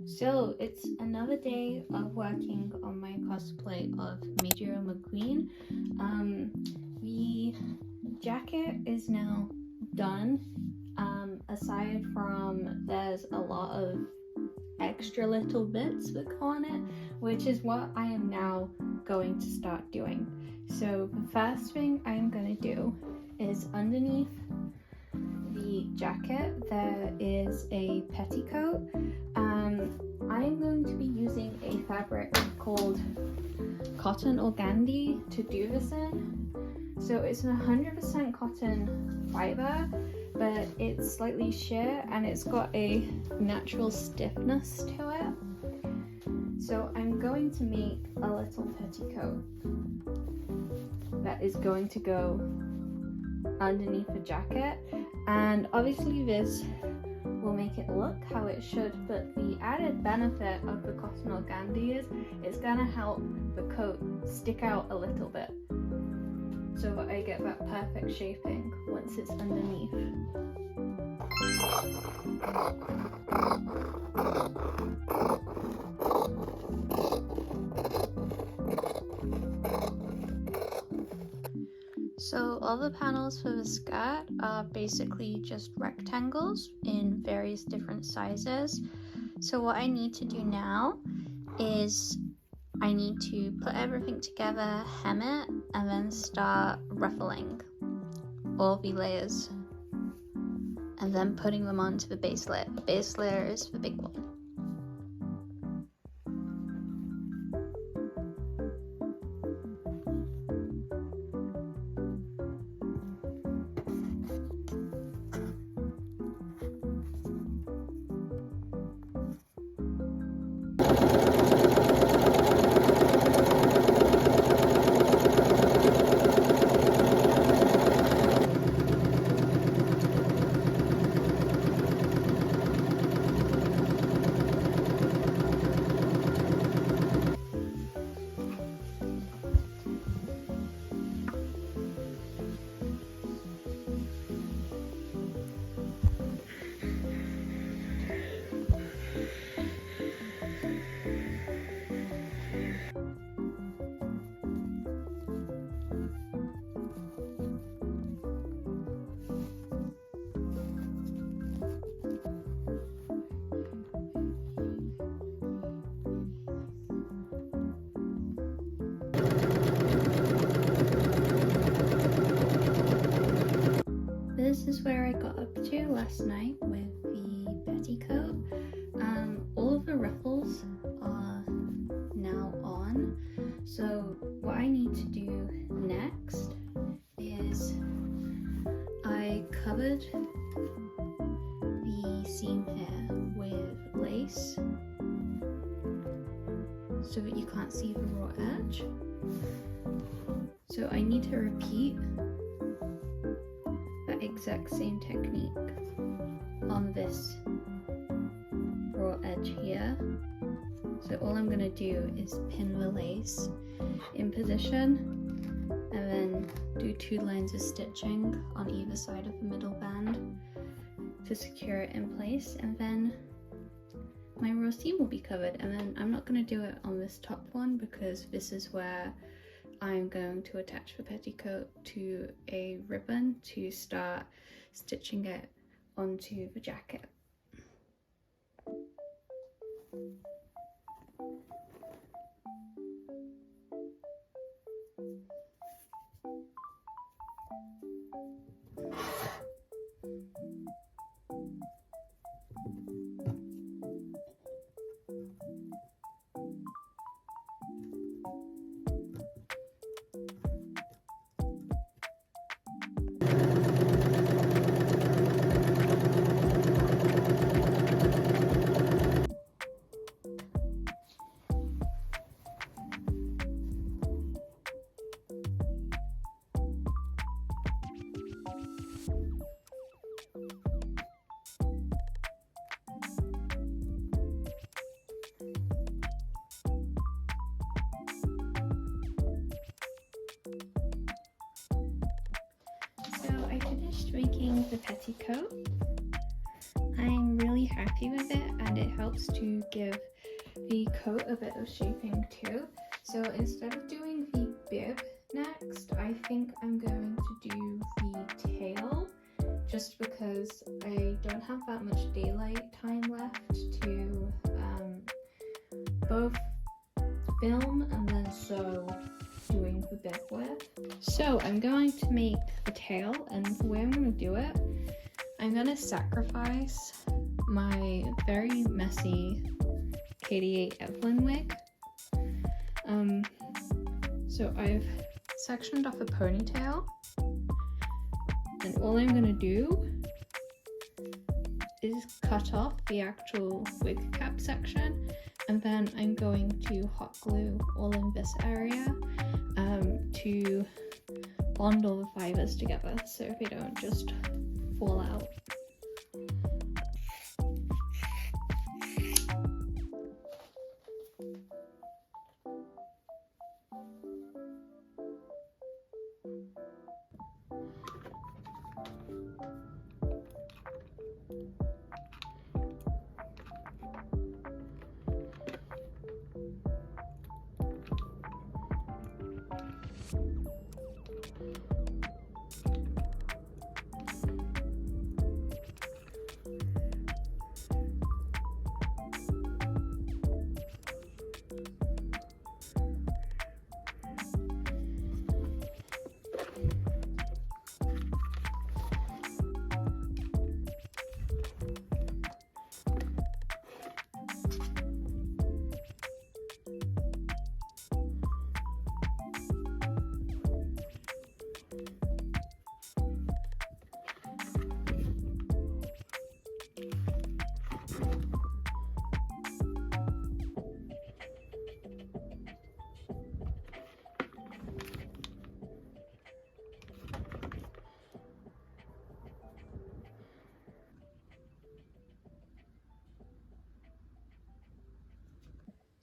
So it's another day of working on my cosplay of Mejiro McQueen. The jacket is now done. Aside from there's a lot of extra little bits that go on it, which is what I am now going to start doing. So the first thing I'm going to do is underneath the jacket there is a petticoat. I'm going to be using a fabric called cotton organdy to do this in. So it's an 100% cotton fiber, but it's slightly sheer and it's got a natural stiffness to it. So I'm going to make a little petticoat that is going to go underneath the jacket, and obviously this will make it look how it should, but the added benefit of the cotton organdy is it's gonna help the coat stick out a little bit so that I get that perfect shaping once it's underneath. So all the panels for the skirt are basically just rectangles in various different sizes. So what I need to do now is I need to put everything together, hem it, and then start ruffling all the layers and then putting them onto the base layer. The base layer is the big one. This is where I got up to last night with the petticoat. All of the ruffles are now on. So what I need to do next is I covered the seam here with lace so that you can't see the raw edge. So I need to repeat that exact same technique on this raw edge here. So all I'm going to do is pin the lace in position and then do 2 lines of stitching on either side of the middle band to secure it in place, and then my raw seam will be covered. And then I'm not going to do it on this top one because this is where I'm going to attach the petticoat to a ribbon to start stitching it onto the jacket. making the petticoat. I'm really happy with it, and it helps to give the coat a bit of shaping too. So instead of doing the bib next, I think I'm going to do the tail, just because I don't have that much daylight time left to both film and then sew doing the bib with. So I'm going to make the tail, and the way I'm going to do it, I'm going to sacrifice my very messy Katie Evelyn wig. So I've sectioned off a ponytail, and all I'm going to do is cut off the actual wig cap section, and then I'm going to hot glue all in this area to bond all the fibers together so they don't just fall out.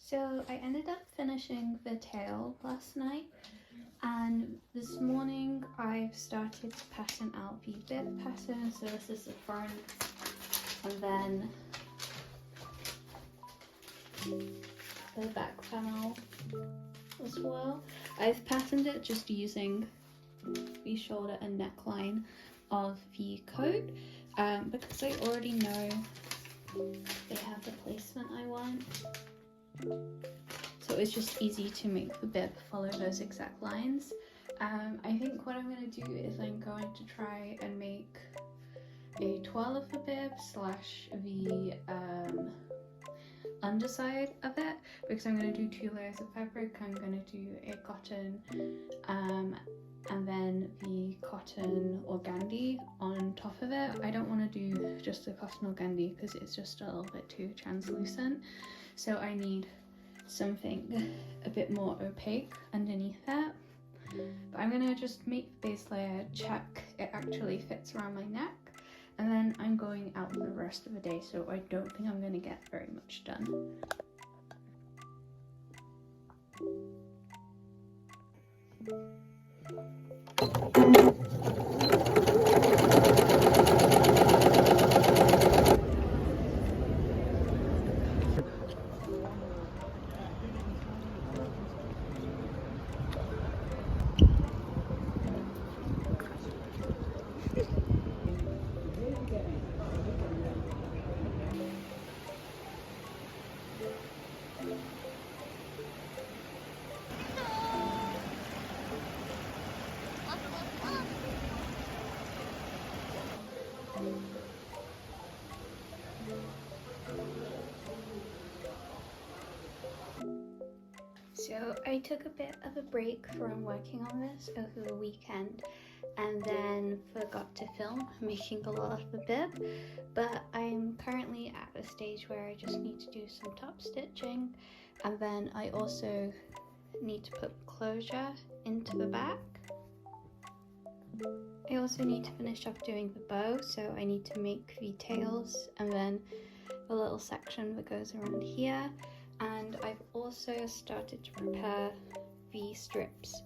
So I ended up finishing the tail last night, and this morning I've started to pattern out the bib pattern. So this is the front, and then the back panel as well. I've patterned it just using the shoulder and neckline of the coat, because I already know they have the placement I want. So it's just easy to make the bib follow those exact lines. I think what I'm going to do is I'm going to try and make a twirl of the bib slash the underside of it, because I'm going to do 2 layers of fabric. I'm going to do a cotton and then the cotton organdy on top of it. I don't want to do just the cotton organdy because it's just a little bit too translucent. So I need something a bit more opaque underneath that. But I'm going to just make the base layer, check it actually fits around my neck, and then I'm going out for the rest of the day, so I don't think I'm going to get very much done. So I took a bit of a break from working on this over the weekend, and then forgot to film making a lot of the bib, but I'm currently at a stage where I just need to do some top stitching, and then I also need to put closure into the back. I also need to finish up doing the bow, so I need to make the tails and then a little section that goes around here. And I've also started to prepare the strips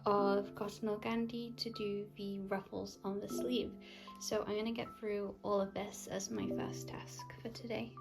of cotton organdy to do the ruffles on the sleeve. So I'm gonna get through all of this as my first task for today.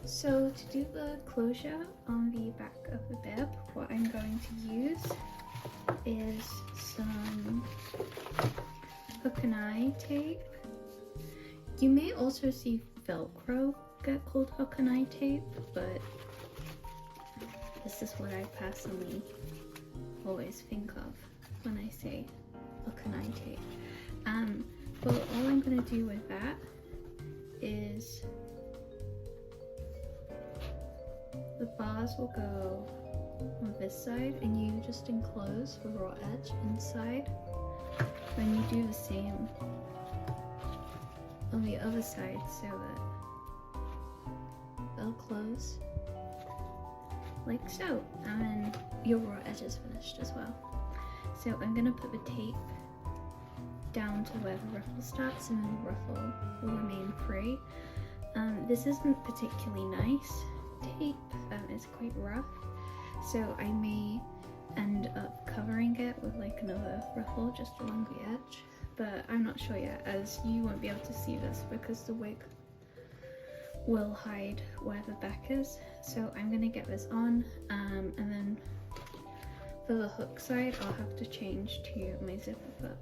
So to do the closure on the back of the bib, what I'm going to use is some hook and eye tape. You may also see Velcro get called hook and eye tape, but this is what I personally always think of when I say hook and eye tape. But all I'm going to do with that is the bars will go on this side and you just enclose the raw edge inside. Then you do the same on the other side so that they'll close like so, and then your raw edge is finished as well. So I'm going to put the tape down to where the ruffle starts and then the ruffle will remain free. This isn't particularly nice tape, it's quite rough, so I may end up covering it with like another ruffle just along the edge, but I'm not sure yet, as you won't be able to see this because the wig will hide where the back is. So I'm gonna get this on, and then for the hook side I'll have to change to my zipper foot.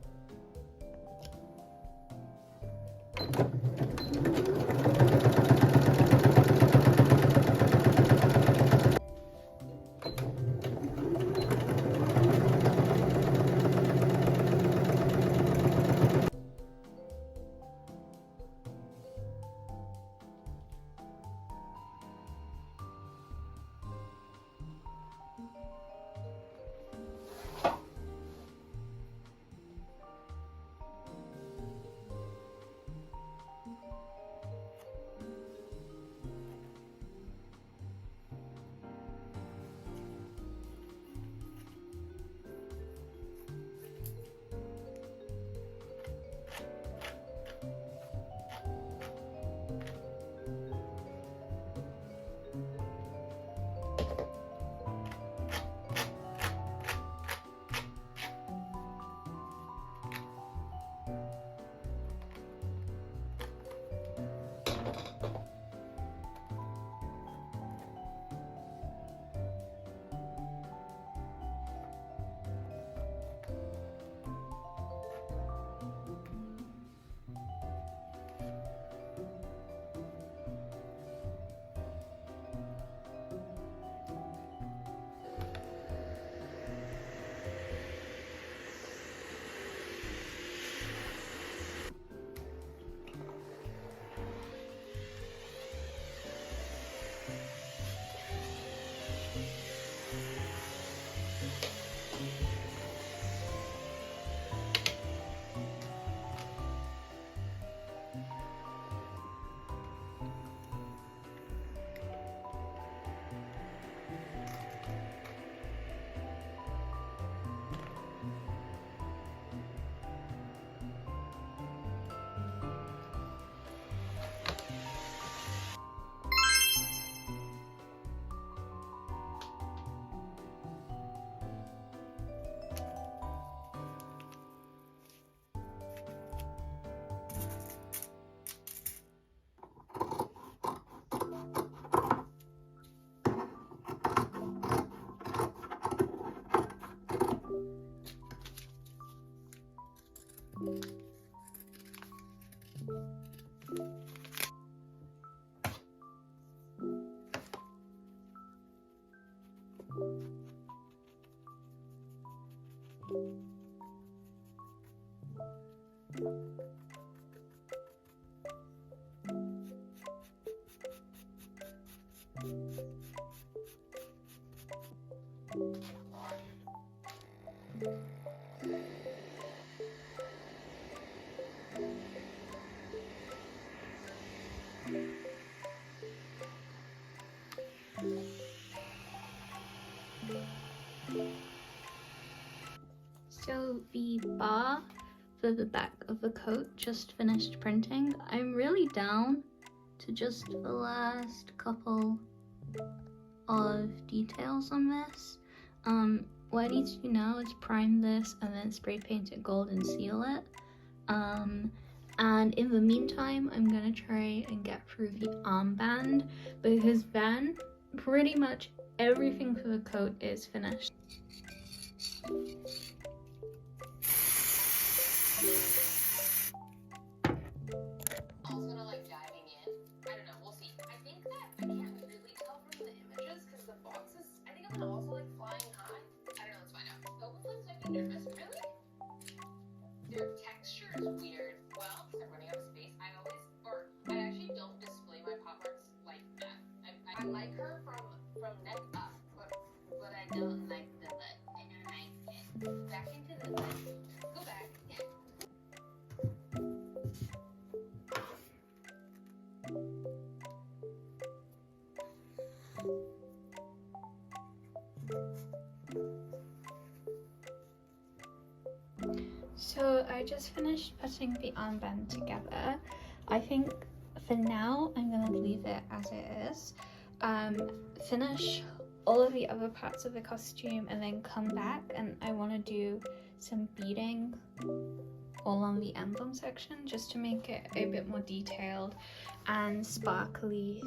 So the bar for the back of the coat just finished printing. I'm really down to just the last couple of details on this. What I need to do now is prime this and then spray paint it gold and seal it. And in the meantime, I'm gonna try and get through the armband, because then pretty much everything for the coat is finished. Also gonna like diving in. I don't know, we'll see. I think that I can't really tell from the images because the boxes, I think I'm gonna also like flying high. I don't know, let's find out. The open one's making me nervous. Really? Their texture is weird. Well, I'm running out of space. I actually don't display my pop marks like that. I like her from neck up, but I don't like the butt. I don't like it. Back into the butt. Go back. So I just finished putting the armband together. I think for now I'm gonna leave it as it is. Finish all of the other parts of the costume and then come back, and I want to do some beading all on the emblem section just to make it a bit more detailed and sparkly.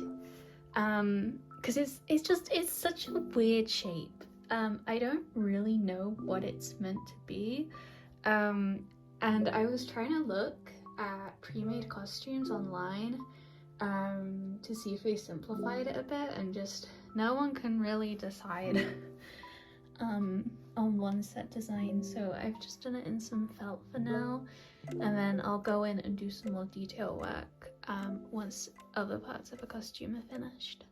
Because it's such a weird shape. I don't really know what it's meant to be. And I was trying to look at pre-made costumes online to see if they simplified it a bit, and just no one can really decide on one set design, so I've just done it in some felt for now, and then I'll go in and do some more detail work once other parts of the costume are finished.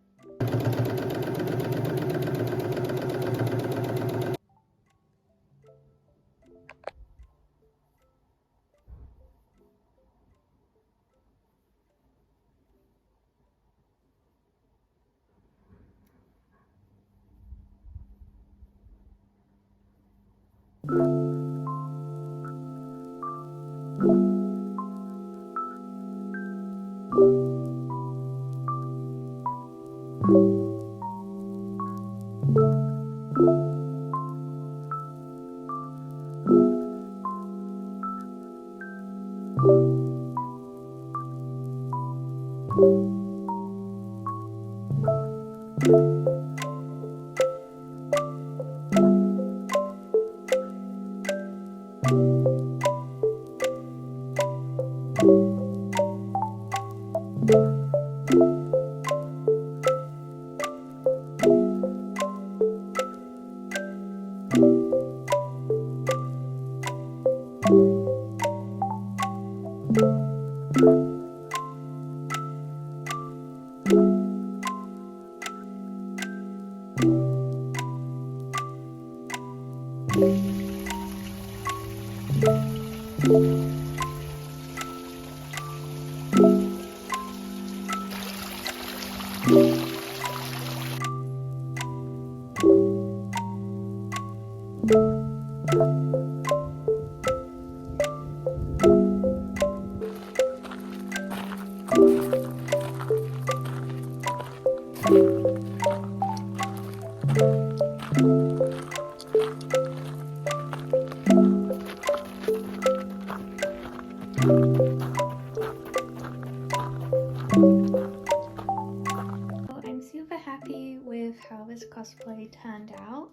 I'm super happy with how this cosplay turned out.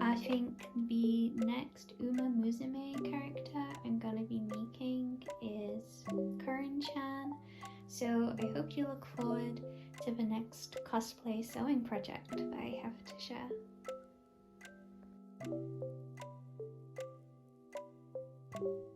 I think the next musume character I'm gonna be making is Curran-chan, so I hope you look forward to the next cosplay sewing project that I have to share. Bye.